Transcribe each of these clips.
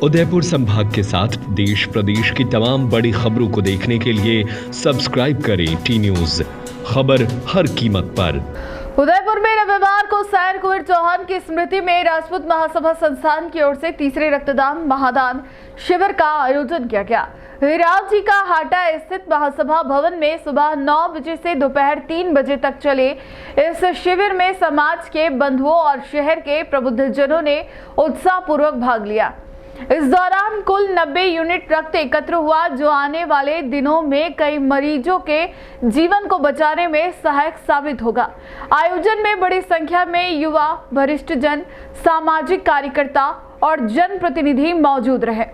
उदयपुर संभाग के साथ देश प्रदेश की तमाम बड़ी खबरों को देखने के लिए सब्सक्राइब करें टी न्यूज, खबर हर कीमत पर। उदयपुर में रविवार को सैर कुंवर चौहान की स्मृति में राजपूत महासभा संस्थान की ओर से तीसरे रक्तदान महादान शिविर का आयोजन किया गया। हिराव जी का हाटा स्थित महासभा भवन में सुबह 9 बजे से दोपहर 3 बजे तक चले इस शिविर में समाज के बंधुओं और शहर के प्रबुद्धजनों ने उत्साहपूर्वक भाग लिया। इस दौरान कुल 90 यूनिट रक्त एकत्र हुआ, जो आने वाले दिनों में कई मरीजों के जीवन को बचाने में सहायक साबित होगा। आयोजन में बड़ी संख्या में युवा, वरिष्ठ जन, सामाजिक कार्यकर्ता और जनप्रतिनिधि मौजूद रहे।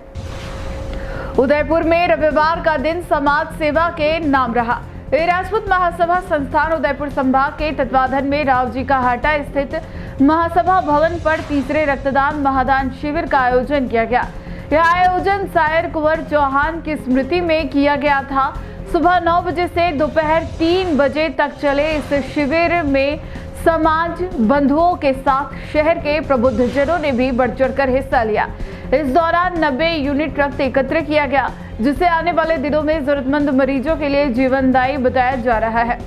उदयपुर में रविवार का दिन समाज सेवा के नाम रहा। राजपूत महासभा संस्थान उदयपुर संभाग के तत्वाधान में राव जी का हाटा स्थित महासभा भवन पर तीसरे रक्तदान महादान शिविर का आयोजन किया गया। यह आयोजन सैर कुंवर चौहान की स्मृति में किया गया था। सुबह 9 बजे से दोपहर 3 बजे तक चले इस शिविर में समाज बंधुओं के साथ शहर के प्रबुद्धजनों ने भी बढ़ चढ़कर हिस्सा लिया। इस दौरान 90 यूनिट रक्त एकत्र किया गया, जिसे आने वाले दिनों में जरूरतमंद मरीजों के लिए जीवनदायी बताया जा रहा है।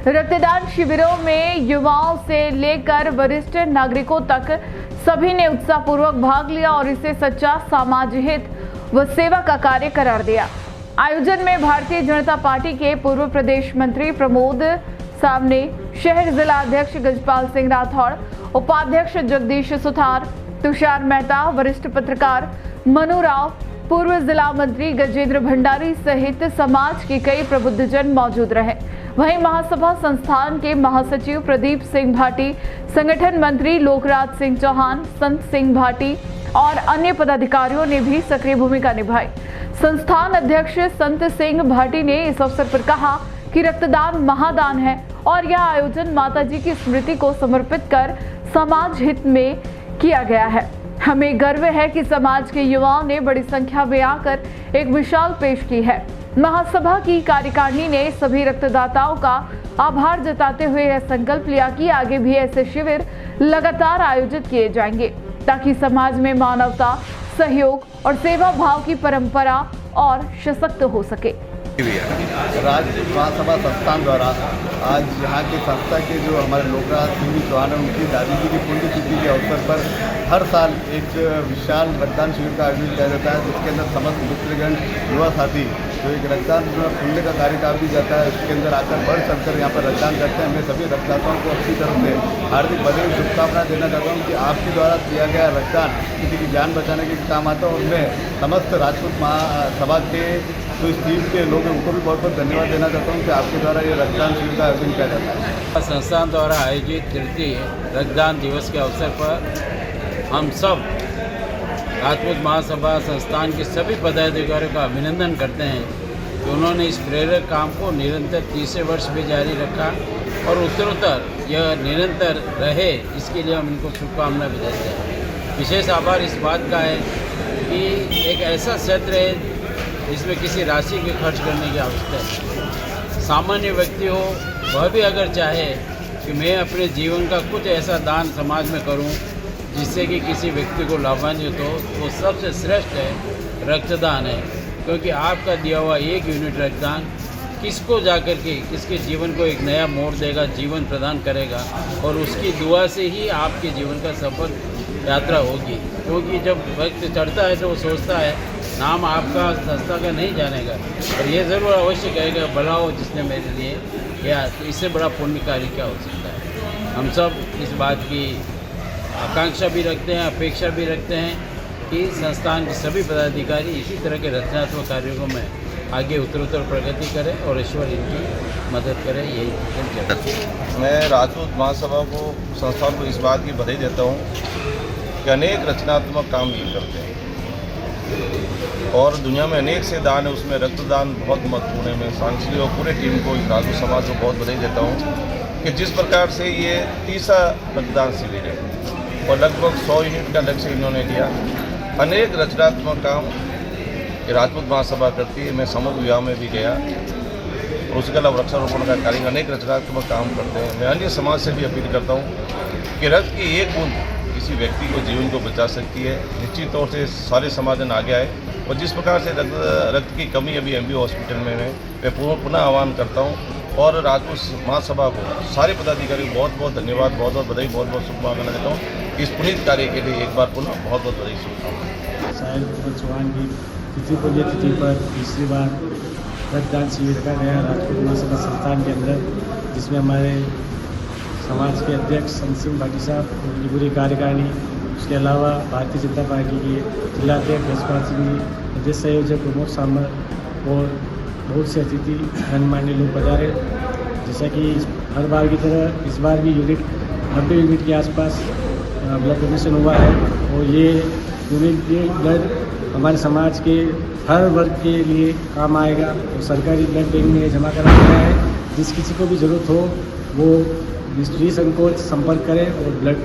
रक्तदान शिविरों में युवाओं से लेकर वरिष्ठ नागरिकों तक सभी ने उत्साहपूर्वक भाग लिया और इसे सच्चा समाज हित व सेवा का कार्य करार दिया। आयोजन में भारतीय जनता पार्टी के पूर्व प्रदेश मंत्री प्रमोद सामने, शहर जिला अध्यक्ष गजपाल सिंह राठौड़, उपाध्यक्ष जगदीश सुथार, तुषार मेहता, वरिष्ठ पत्रकार मनु राव, पूर्व जिला मंत्री गजेंद्र भंडारी सहित समाज के कई प्रबुद्धजन मौजूद रहे। वहीं महासभा संस्थान के महासचिव प्रदीप सिंह भाटी, संगठन मंत्री लोकराज सिंह चौहान, संत सिंह भाटी और अन्य पदाधिकारियों ने भी सक्रिय भूमिका निभाई। संस्थान अध्यक्ष संत सिंह भाटी ने इस अवसर पर कहा कि रक्तदान महादान है और यह आयोजन माताजी की स्मृति को समर्पित कर समाज हित में किया गया है। हमें गर्व है कि समाज के युवाओं ने बड़ी संख्या में आकर एक मिसाल पेश की है। महासभा की कार्यकारिणी ने सभी रक्तदाताओं का आभार जताते हुए यह संकल्प लिया कि आगे भी ऐसे शिविर लगातार आयोजित किए जाएंगे, ताकि समाज में मानवता, सहयोग और सेवा भाव की परंपरा और सशक्त हो सके। राजपूत महासभा संस्थान द्वारा आज यहाँ की संस्था के जो हमारे लोकराज सिंह चौहान उनकी दादी जी की पुण्यतिथि के अवसर पर हर साल एक विशाल रक्तदान शिविर का आयोजन किया जाता है, जिसके अंदर समस्त मित्रगण, युवा साथी जो एक रक्तदान पुण्य का कार्य भी जाता है, उसके अंदर आकर बढ़ चढ़कर यहाँ पर रक्तदान करते हैं। मैं सभी रक्तदाताओं को अपनी तरफ से हार्दिक बधाई शुभकामनाएं देना चाहता हूँ कि आपके द्वारा किया गया रक्तदान किसी की जान बचाने के काम आता है और मैं समस्त राजपूत महासभा के तो इस टीम के लोग हैं उनको भी बहुत बहुत धन्यवाद देना चाहता हूँ कि आपके द्वारा ये रक्तदान शिविर का आयोजन किया जाता है। संस्थान द्वारा आयोजित तृतीय रक्तदान दिवस के अवसर पर हम सब राजपूत महासभा संस्थान के सभी पदाधिकारियों का अभिनंदन करते हैं कि उन्होंने इस प्रेरक काम को निरंतर तीसरे वर्ष भी जारी रखा और उत्तरोत्तर यह निरंतर रहे, इसके लिए हम इनको शुभकामनाएं भी देते हैं। विशेष आभार इस बात का है कि एक ऐसा क्षेत्र है इसमें किसी राशि के खर्च करने की आवश्यकता है। सामान्य व्यक्ति हो, वह भी अगर चाहे कि मैं अपने जीवन का कुछ ऐसा दान समाज में करूं जिससे कि किसी व्यक्ति को लाभान्वित हो, तो सबसे श्रेष्ठ है रक्तदान है, क्योंकि आपका दिया हुआ 1 यूनिट रक्तदान किसको जाकर के किसके जीवन को एक नया मोड़ देगा, जीवन प्रदान करेगा और उसकी दुआ से ही आपके जीवन का सफल यात्रा होगी। क्योंकि जब वक्त चढ़ता है तो वो सोचता है नाम आपका संस्था का नहीं जानेगा, और ये ज़रूर अवश्य कहेगा भला हो जिसने मेरे लिए किया, तो इससे बड़ा पुण्य कार्य क्या हो सकता है। हम सब इस बात की आकांक्षा भी रखते हैं, अपेक्षा भी रखते हैं कि संस्थान के सभी पदाधिकारी इसी तरह के रचनात्मक कार्यों में आगे उत्तरोत्तर प्रगति करें और ईश्वर इनकी मदद करे। यही मैं राजपूत महासभा को संस्थान को इस बात की बधाई देता हूँ कि अनेक रचनात्मक काम ये करते हैं और दुनिया में अनेक से दान है, उसमें रक्तदान बहुत महत्वपूर्ण है। मैं सांसद और पूरे टीम को, राजपूत समाज को बहुत बधाई देता हूँ कि जिस प्रकार से ये तीसरा रक्तदान शिविर है और लगभग 100 यूनिट का लक्ष्य इन्होंने लिया। अनेक रचनात्मक काम राजपूत महासभा करती है। मैं समूह विवाह में भी गया और उसके अलावा वृक्षारोपण का कार्य, अनेक रचनात्मक काम करते हैं। मैं अन्य समाज से भी अपील करता हूँ कि रक्त की एक बूंद किसी व्यक्ति को जीवन को बचा सकती है। निश्चित तौर से सारे समाजन आगे आए और जिस प्रकार से रक्त की कमी अभी एमबी हॉस्पिटल में है, मैं पुनः आह्वान करता हूँ और राजपूत महासभा को सारे पदाधिकारी को बहुत बहुत धन्यवाद, बहुत बहुत बधाई, बहुत बहुत शुभकामनाएं देता हूँ। इस पुनीत कार्य के लिए एक बार पुनः बहुत बहुत बधाई, शुभकामनाएं। साहिल कुमार चौहान की तिथि पुण्यतिथि पर तीसरी बार रक्तदान शिविर रखा गया राजपूत महासभा संस्थान के अंदर, जिसमें हमारे समाज के अध्यक्ष संत सिंह भाटी साहब, उनकी पूरी कार्यकारिणी, उसके अलावा भारतीय जनता पार्टी के जिलाध्यक्ष यशपाल सिंह जी, प्रदेश संयोजक प्रमोद सामर और बहुत से अतिथि गणमान्य लोग पधारे। जैसा कि हर बार की तरह इस बार भी 90 यूनिट के आसपास ब्लड डोनेशन हुआ है और ये यूनिट ये ब्लड हमारे समाज के हर वर्ग के लिए काम आएगा और सरकारी ब्लड बैंक में जमा करा गया है। जिस किसी को भी ज़रूरत हो वो निसंकोच संपर्क करें और ब्लड